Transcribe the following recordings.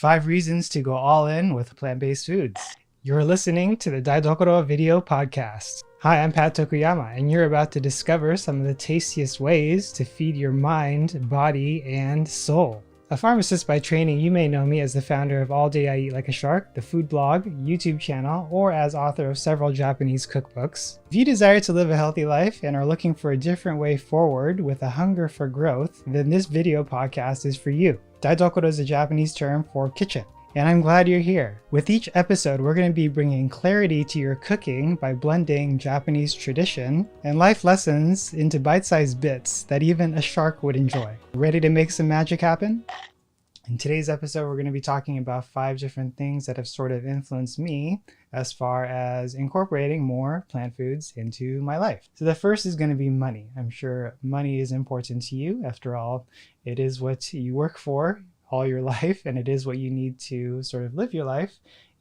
5 reasons to go all in with plant-based foods. You're listening to the Daidokoro video podcast. Hi, I'm Pat Tokuyama, and you're about to discover some of the tastiest ways to feed your mind, body, and soul. A pharmacist by training, you may know me as the founder of All Day I Eat Like a Shark, the food blog, YouTube channel, or as author of several Japanese cookbooks. If you desire to live a healthy life and are looking for a different way forward with a hunger for growth, then this video podcast is for you. Daidokoro is a Japanese term for kitchen, and I'm glad you're here. With each episode, we're going to be bringing clarity to your cooking by blending Japanese tradition and life lessons into bite-sized bits that even a shark would enjoy. Ready to make some magic happen? In today's episode, we're going to be talking about 5 different things that have sort of influenced me as far as incorporating more plant foods into my life. So the first is going to be money. I'm sure money is important to you. After all, it is what you work for all your life, and it is what you need to sort of live your life.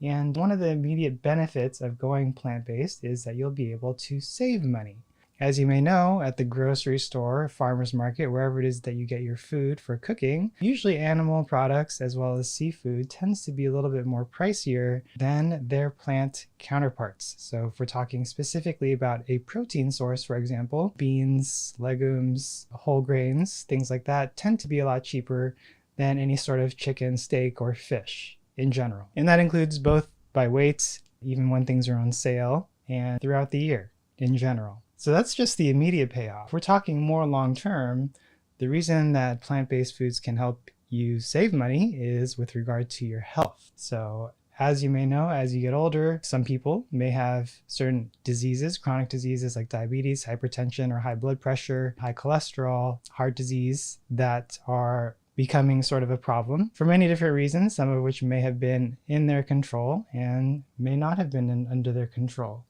And one of the immediate benefits of going plant-based is that you'll be able to save money. As you may know, at the grocery store, farmer's market, wherever it is that you get your food for cooking, usually animal products as well as seafood tends to be a little bit more pricier than their plant counterparts. So if we're talking specifically about a protein source, for example, beans, legumes, whole grains, things like that tend to be a lot cheaper than any sort of chicken, steak, or fish in general. And that includes both by weight, even when things are on sale, and throughout the year in general. So that's just the immediate payoff. We're talking more long-term. The reason that plant-based foods can help you save money is with regard to your health. So as you may know, as you get older, some people may have certain diseases, chronic diseases like diabetes, hypertension, or high blood pressure, high cholesterol, heart disease that are becoming sort of a problem for many different reasons, some of which may have been in their control and may not have been under their control.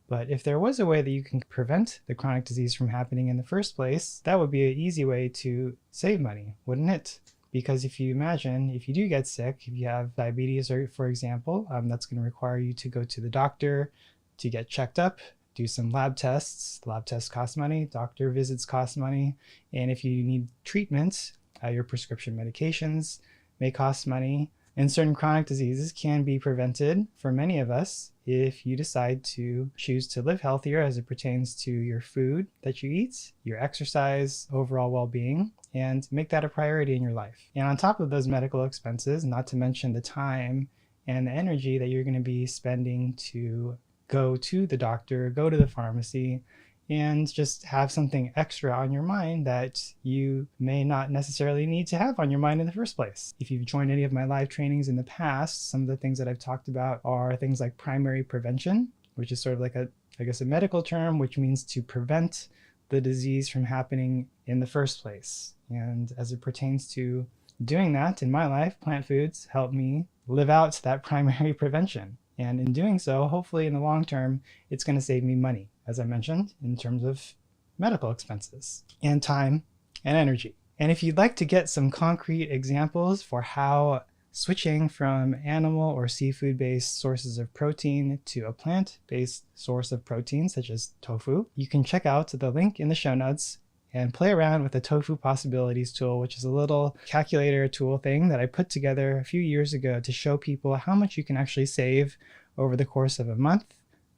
But if there was a way that you can prevent the chronic disease from happening in the first place, that would be an easy way to save money, wouldn't it? Because if you imagine, if you do get sick, if you have diabetes, or for example, that's going to require you to go to the doctor to get checked up, do some lab tests. Lab tests cost money, doctor visits cost money, and if you need treatment, your prescription medications may cost money. And certain chronic diseases can be prevented for many of us if you decide to choose to live healthier as it pertains to your food that you eat, your exercise, overall well-being, and make that a priority in your life. And on top of those medical expenses, not to mention the time and the energy that you're going to be spending to go to the doctor, go to the pharmacy, and just have something extra on your mind that you may not necessarily need to have on your mind in the first place. If you've joined any of my live trainings in the past, some of the things that I've talked about are things like primary prevention, which is sort of like a medical term, which means to prevent the disease from happening in the first place. And as it pertains to doing that in my life, plant foods help me live out that primary prevention. And in doing so, hopefully in the long term, it's going to save me money, as I mentioned, in terms of medical expenses and time and energy. And if you'd like to get some concrete examples for how switching from animal or seafood-based sources of protein to a plant-based source of protein, such as tofu, you can check out the link in the show notes and play around with the Tofu Possibilities tool, which is a little calculator tool thing that I put together a few years ago to show people how much you can actually save over the course of a month,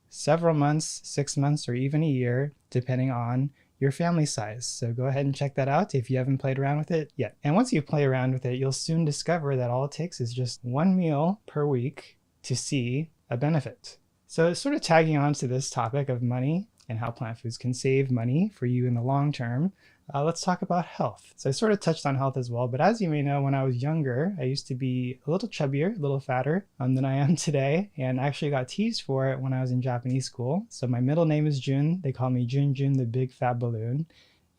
several months, 6 months, or even a year, depending on your family size. So go ahead and check that out if you haven't played around with it yet. And once you play around with it, you'll soon discover that all it takes is just 1 meal per week to see a benefit. So sort of tagging on to this topic of money and how plant foods can save money for you in the long term, let's talk about health. So I sort of touched on health as well, but as you may know, when I was younger, I used to be a little chubbier, a little fatter than I am today, and I actually got teased for it when I was in Japanese school. So my middle name is Jun. They call me Jun Jun, the big fat balloon.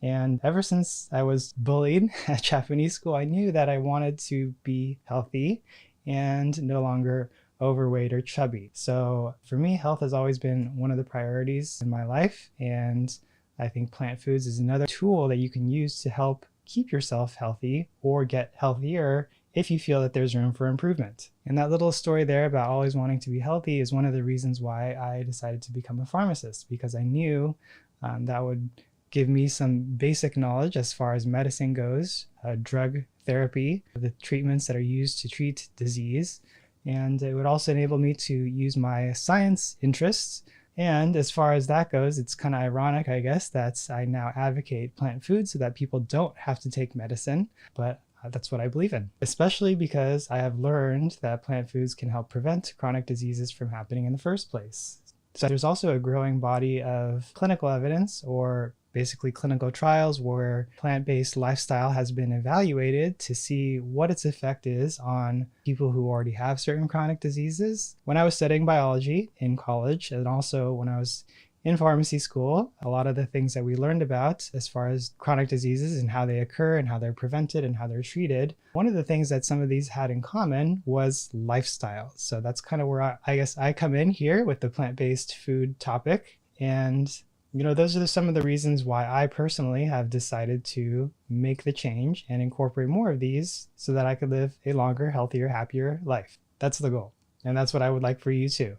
And ever since I was bullied at Japanese school, I knew that I wanted to be healthy and no longer overweight or chubby. So for me, health has always been one of the priorities in my life, and I think plant foods is another tool that you can use to help keep yourself healthy or get healthier if you feel that there's room for improvement. And that little story there about always wanting to be healthy is one of the reasons why I decided to become a pharmacist, because I knew that would give me some basic knowledge as far as medicine goes, drug therapy, the treatments that are used to treat disease. And it would also enable me to use my science interests. And as far as that goes, it's kind of ironic, I guess, that I now advocate plant foods so that people don't have to take medicine. But that's what I believe in, especially because I have learned that plant foods can help prevent chronic diseases from happening in the first place. So there's also a growing body of clinical evidence, or basically clinical trials, where plant-based lifestyle has been evaluated to see what its effect is on people who already have certain chronic diseases. When I was studying biology in college, and also when I was in pharmacy school, a lot of the things that we learned about as far as chronic diseases and how they occur and how they're prevented and how they're treated, one of the things that some of these had in common was lifestyle. So that's kind of where I guess I come in here with the plant-based food topic. And those are some of the reasons why I personally have decided to make the change and incorporate more of these so that I could live a longer, healthier, happier life. That's the goal. And that's what I would like for you too.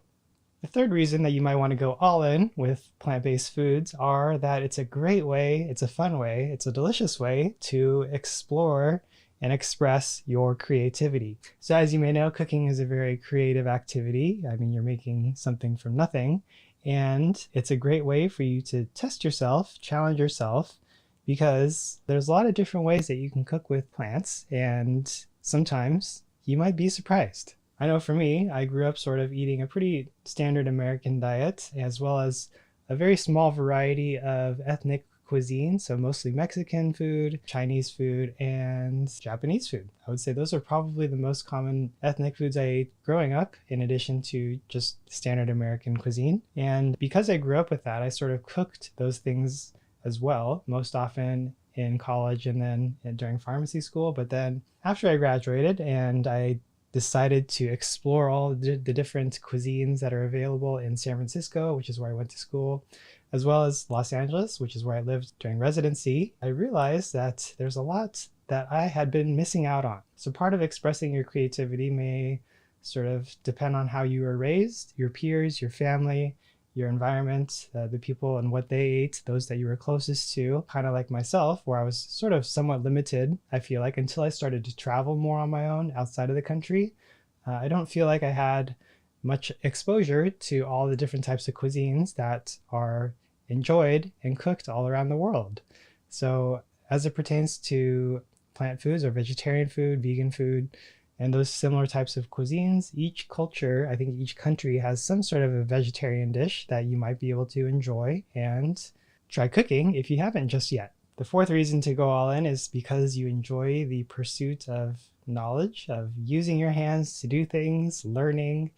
The third reason that you might want to go all in with plant-based foods are that it's a great way, it's a fun way, it's a delicious way to explore and express your creativity. So as you may know, cooking is a very creative activity. I mean, you're making something from nothing, and it's a great way for you to test yourself, challenge yourself, because there's a lot of different ways that you can cook with plants, and sometimes you might be surprised. I know for me, I grew up sort of eating a pretty standard American diet, as well as a very small variety of ethnic cuisine, so mostly Mexican food, Chinese food, and Japanese food. I would say those are probably the most common ethnic foods I ate growing up, in addition to just standard American cuisine. And because I grew up with that, I sort of cooked those things as well, most often in college and then during pharmacy school. But then after I graduated and I decided to explore all the different cuisines that are available in San Francisco, which is where I went to school, as well as Los Angeles, which is where I lived during residency, I realized that there's a lot that I had been missing out on. So part of expressing your creativity may sort of depend on how you were raised, your peers, your family, your environment, the people and what they ate, those that you were closest to, kind of like myself, where I was sort of somewhat limited, I feel like, until I started to travel more on my own outside of the country. I don't feel like I had much exposure to all the different types of cuisines that are enjoyed and cooked all around the world. So as it pertains to plant foods or vegetarian food, vegan food, and those similar types of cuisines, each culture, I think each country has some sort of a vegetarian dish that you might be able to enjoy and try cooking if you haven't just yet. The fourth reason to go all in is because you enjoy the pursuit of knowledge, of using your hands to do things, learning.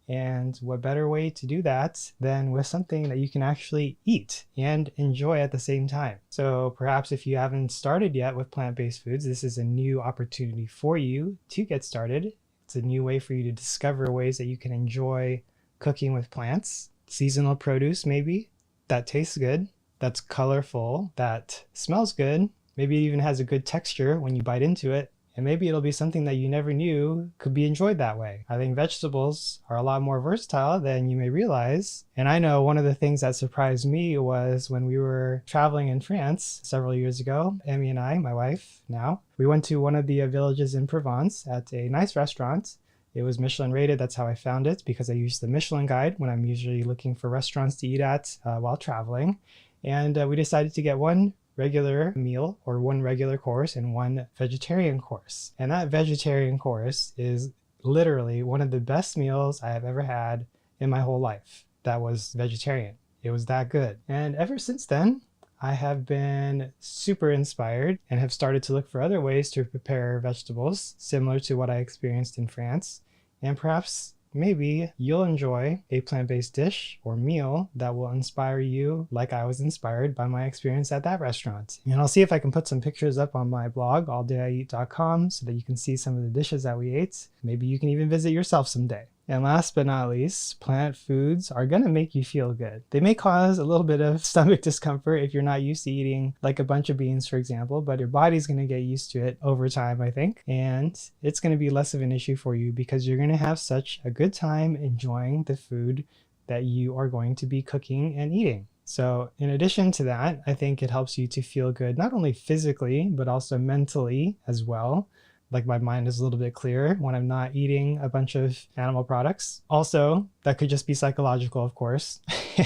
And what better way to do that than with something that you can actually eat and enjoy at the same time. So perhaps if you haven't started yet with plant-based foods, this is a new opportunity for you to get started. It's a new way for you to discover ways that you can enjoy cooking with plants. Seasonal produce maybe, that tastes good, that's colorful, that smells good, maybe it even has a good texture when you bite into it. And maybe it'll be something that you never knew could be enjoyed that way. I think vegetables are a lot more versatile than you may realize. And I know one of the things that surprised me was when we were traveling in France several years ago, Emmy and I, my wife now, we went to one of the villages in Provence at a nice restaurant. It was Michelin rated. That's how I found it, because I use the Michelin guide when I'm usually looking for restaurants to eat at while traveling. And we decided to get one regular meal, or one regular course, and one vegetarian course. And that vegetarian course is literally one of the best meals I have ever had in my whole life. That was vegetarian. It was that good. And ever since then, I have been super inspired and have started to look for other ways to prepare vegetables similar to what I experienced in France. And perhaps maybe you'll enjoy a plant-based dish or meal that will inspire you like I was inspired by my experience at that restaurant. And I'll see if I can put some pictures up on my blog, alldayieat.com, so that you can see some of the dishes that we ate. Maybe you can even visit yourself someday. And last but not least, plant foods are going to make you feel good. They may cause a little bit of stomach discomfort if you're not used to eating like a bunch of beans, for example, but your body's going to get used to it over time, I think. And it's going to be less of an issue for you because you're going to have such a good time enjoying the food that you are going to be cooking and eating. So in addition to that, I think it helps you to feel good, not only physically, but also mentally as well. like my mind is a little bit clearer when I'm not eating a bunch of animal products. Also, that could just be psychological, of course.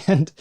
And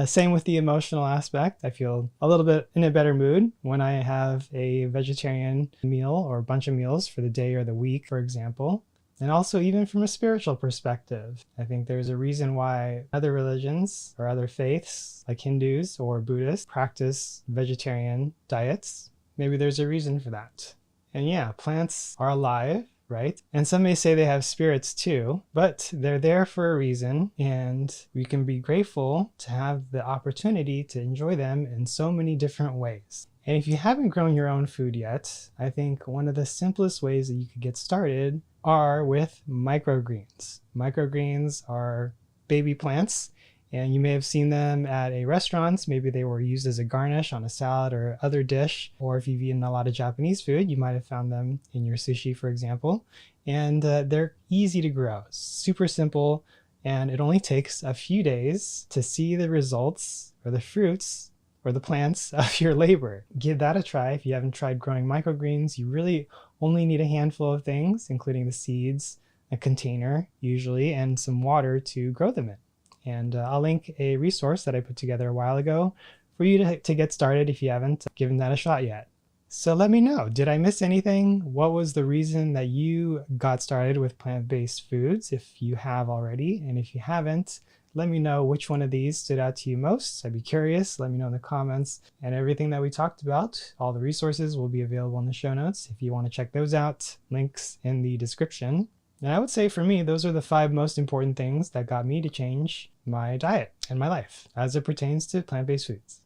same with the emotional aspect. I feel a little bit in a better mood when I have a vegetarian meal or a bunch of meals for the day or the week, for example. And also even from a spiritual perspective, I think there's a reason why other religions or other faiths like Hindus or Buddhists practice vegetarian diets. Maybe there's a reason for that. And yeah, plants are alive, right? And some may say they have spirits too, but they're there for a reason, and we can be grateful to have the opportunity to enjoy them in so many different ways. And if you haven't grown your own food yet, I think one of the simplest ways that you could get started are with microgreens. Microgreens are baby plants, and you may have seen them at a restaurant. Maybe they were used as a garnish on a salad or other dish, or if you've eaten a lot of Japanese food, you might have found them in your sushi, for example. And they're easy to grow, super simple, and it only takes a few days to see the results or the fruits or the plants of your labor. Give that a try. If you haven't tried growing microgreens, you really only need a handful of things, including the seeds, a container usually, and some water to grow them in. And I'll link a resource that I put together a while ago for you to get started if you haven't given that a shot yet. So let me know, did I miss anything? What was the reason that you got started with plant-based foods, if you have already? And if you haven't, let me know which one of these stood out to you most. I'd be curious. Let me know in the comments. And everything that we talked about, all the resources will be available in the show notes if you want to check those out. Links in the description. And I would say for me, those are the 5 most important things that got me to change my diet and my life as it pertains to plant-based foods.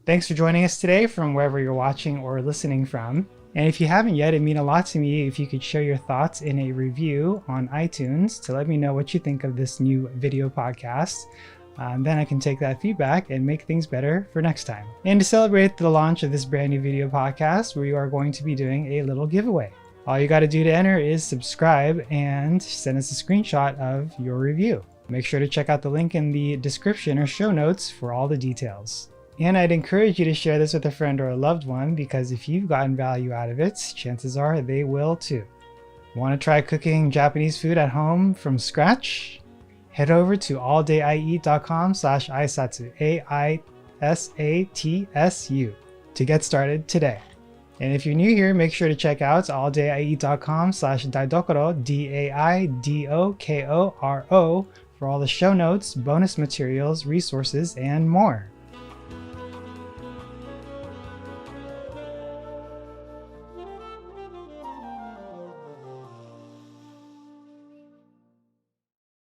Thanks for joining us today from wherever you're watching or listening from. And if you haven't yet, it'd mean a lot to me if you could share your thoughts in a review on iTunes to let me know what you think of this new video podcast. Then I can take that feedback and make things better for next time. And to celebrate the launch of this brand new video podcast, we are going to be doing a little giveaway. All you got to do to enter is subscribe and send us a screenshot of your review. Make sure to check out the link in the description or show notes for all the details. And I'd encourage you to share this with a friend or a loved one, because if you've gotten value out of it, chances are they will too. Want to try cooking Japanese food at home from scratch? Head over to alldayieat.com/aisatsu, AISATSU, to get started today. And if you're new here, make sure to check out alldayieat.com/daidokoro, DAIDOKORO, for all the show notes, bonus materials, resources, and more.